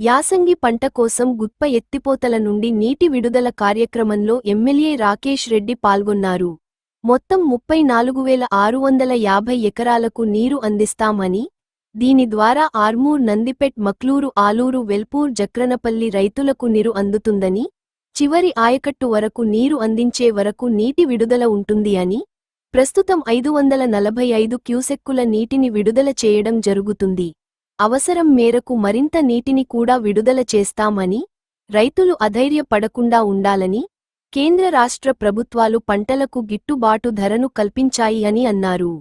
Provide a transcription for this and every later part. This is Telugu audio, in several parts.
యాసంగి పంట కోసం గుత్ప ఎత్తిపోతల నుండి నీటి విడుదల కార్యక్రమంలో ఎమ్మెల్యే రాకేష్ రెడ్డి పాల్గొన్నారు. మొత్తం 34,650 ఎకరాలకు నీరు అందిస్తామని, దీని ద్వారా ఆర్మూర్, నందిపేట్, మక్లూరు, ఆలూరు, వెల్పూర్, జక్రనపల్లి రైతులకు నీరు అందుతుందని, చివరి ఆయకట్టు వరకు నీరు అందించే వరకు నీటి విడుదల ఉంటుంది అని, ప్రస్తుతం 545 క్యూసెక్కుల నీటిని విడుదల చేయడం జరుగుతుంది. అవసరం మేరకు మరింత నీటిని కూడా విడుదల చేస్తామని, రైతులు అధైర్యపడకుండా ఉండాలని, కేంద్ర రాష్ట్ర ప్రభుత్వాలు పంటలకు గిట్టుబాటు ధరను కల్పించాయి అని అన్నారు.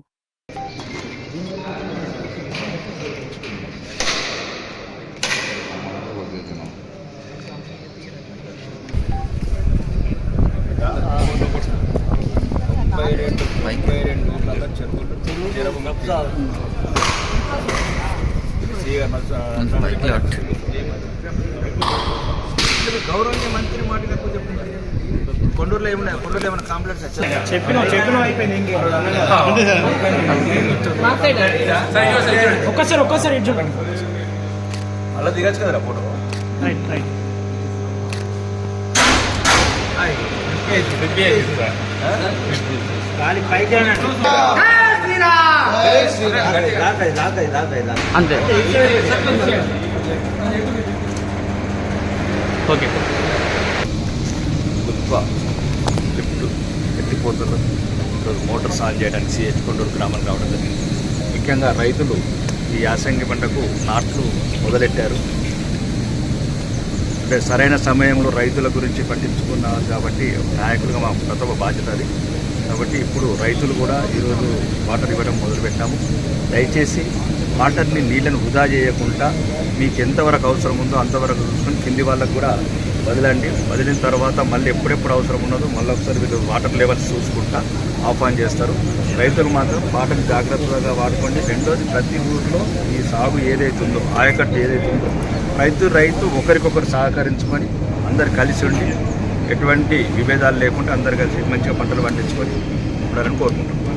గౌరవనీయ మంత్రి మాటగా కొండూరులో ఏమన్నా కాంప్లెక్స్ ఒక్కసారి అలా దిగచ్చు కదరా ఫోటో. అంతే ఓకే. గుత్ప లిఫ్ట్ ఎత్తిపోతలు ఈరోజు మోటార్స్ ఆన్ చేయడానికి సిహెచ్ కొండూరు గ్రామం రావడం జరిగింది. ముఖ్యంగా రైతులు ఈ యాసంగి పంటకు నాట్లు మొదలెట్టారు. అంటే సరైన సమయంలో రైతుల గురించి పట్టించుకున్నారు కాబట్టి నాయకులుగా మా ప్రథమ బాధ్యత అది. కాబట్టి ఇప్పుడు రైతులు కూడా ఈరోజు వాటర్ ఇవ్వడం మొదలుపెట్టాము. దయచేసి వాటర్ని, నీళ్ళను వృధా చేయకుండా మీకు ఎంతవరకు అవసరం ఉందో అంతవరకు చూసుకొని కింది వాళ్ళకు కూడా వదలండి. వదిలిన తర్వాత మళ్ళీ ఎప్పుడెప్పుడు అవసరం ఉన్నదో మళ్ళీ ఒకసారి వీళ్ళు వాటర్ లెవెల్స్ చూసుకుంటా ఆఫ్ ఆన్ చేస్తారు. రైతులు మాత్రం వాటర్ని జాగ్రత్తగా వాడుకోండి. రెండోది, ప్రతి ఊరిలో ఈ సాగు ఏదైతే ఉందో, ఆయకట్టు ఏదైతే ఉందో, రైతు ఒకరికొకరు సహకరించుకొని అందరు కలిసి ఉండి ఎటువంటి విభేదాలు లేకుండా అందరు కలిసి మంచిగా పంటలు పండించుకొని ఉండాలని కోరుకుంటున్నాం.